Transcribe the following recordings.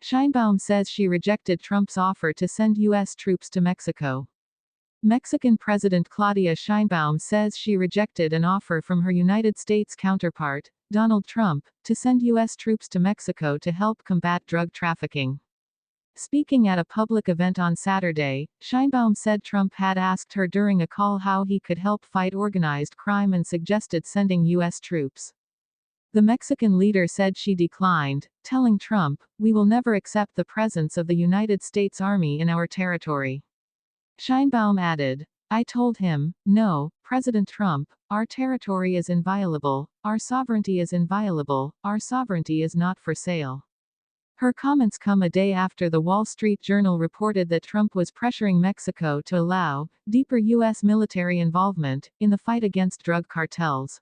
Sheinbaum says she rejected Trump's offer to send U.S. troops to Mexico. Mexican President Claudia Sheinbaum says she rejected an offer from her United States counterpart, Donald Trump, to send U.S. troops to Mexico to help combat drug trafficking. Speaking at a public event on Saturday, Sheinbaum said Trump had asked her during a call how he could help fight organized crime and suggested sending U.S. troops. The Mexican leader said she declined, telling Trump, "We will never accept the presence of the United States Army in our territory." Sheinbaum added, "I told him, no, President Trump, our territory is inviolable, our sovereignty is inviolable, our sovereignty is not for sale." Her comments come a day after the Wall Street Journal reported that Trump was pressuring Mexico to allow deeper U.S. military involvement in the fight against drug cartels.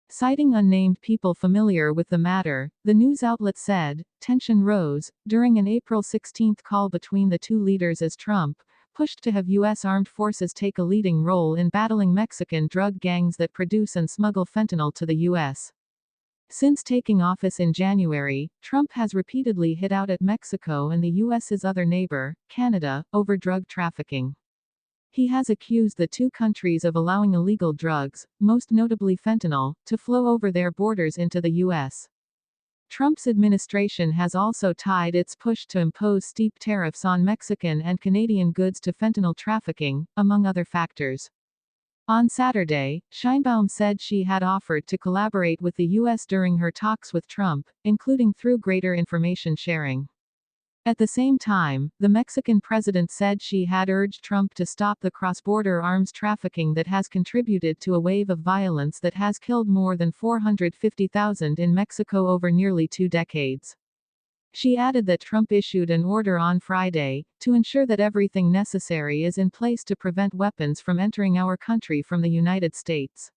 Citing unnamed people familiar with the matter, the news outlet said, tension rose during an April 16 call between the two leaders as Trump pushed to have U.S. armed forces take a leading role in battling Mexican drug gangs that produce and smuggle fentanyl to the U.S. Since taking office in January, Trump has repeatedly hit out at Mexico and the U.S.'s other neighbor, Canada, over drug trafficking. He has accused the two countries of allowing illegal drugs, most notably fentanyl, to flow over their borders into the U.S. Trump's administration has also tied its push to impose steep tariffs on Mexican and Canadian goods to fentanyl trafficking, among other factors. On Saturday, Sheinbaum said she had offered to collaborate with the U.S. during her talks with Trump, including through greater information sharing. At the same time, the Mexican president said she had urged Trump to stop the cross-border arms trafficking that has contributed to a wave of violence that has killed more than 450,000 in Mexico over nearly 2 decades. She added that Trump issued an order on Friday to ensure that everything necessary is in place to prevent weapons from entering our country from the United States.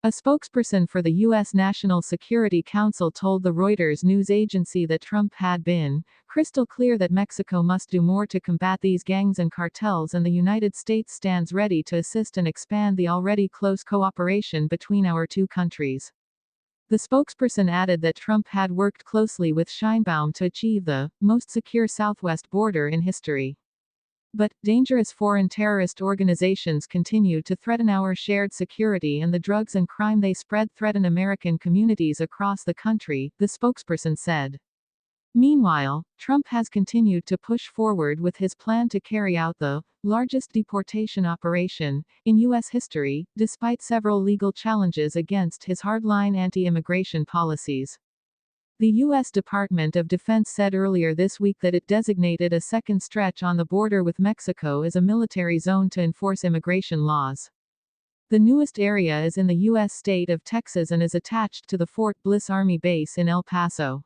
A spokesperson for the U.S. National Security Council told the Reuters news agency that Trump had been crystal clear that Mexico must do more to combat these gangs and cartels, and the United States stands ready to assist and expand the already close cooperation between our two countries. The spokesperson added that Trump had worked closely with Sheinbaum to achieve the most secure southwest border in history. But dangerous foreign terrorist organizations continue to threaten our shared security, and the drugs and crime they spread threaten American communities across the country, the spokesperson said. Meanwhile, Trump has continued to push forward with his plan to carry out the largest deportation operation in U.S. history, despite several legal challenges against his hardline anti-immigration policies. The U.S. Department of Defense said earlier this week that it designated a second stretch on the border with Mexico as a military zone to enforce immigration laws. The newest area is in the U.S. state of Texas and is attached to the Fort Bliss Army Base in El Paso.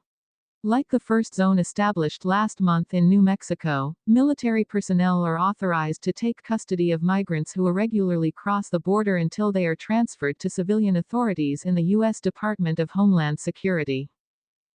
Like the first zone established last month in New Mexico, military personnel are authorized to take custody of migrants who irregularly cross the border until they are transferred to civilian authorities in the U.S. Department of Homeland Security.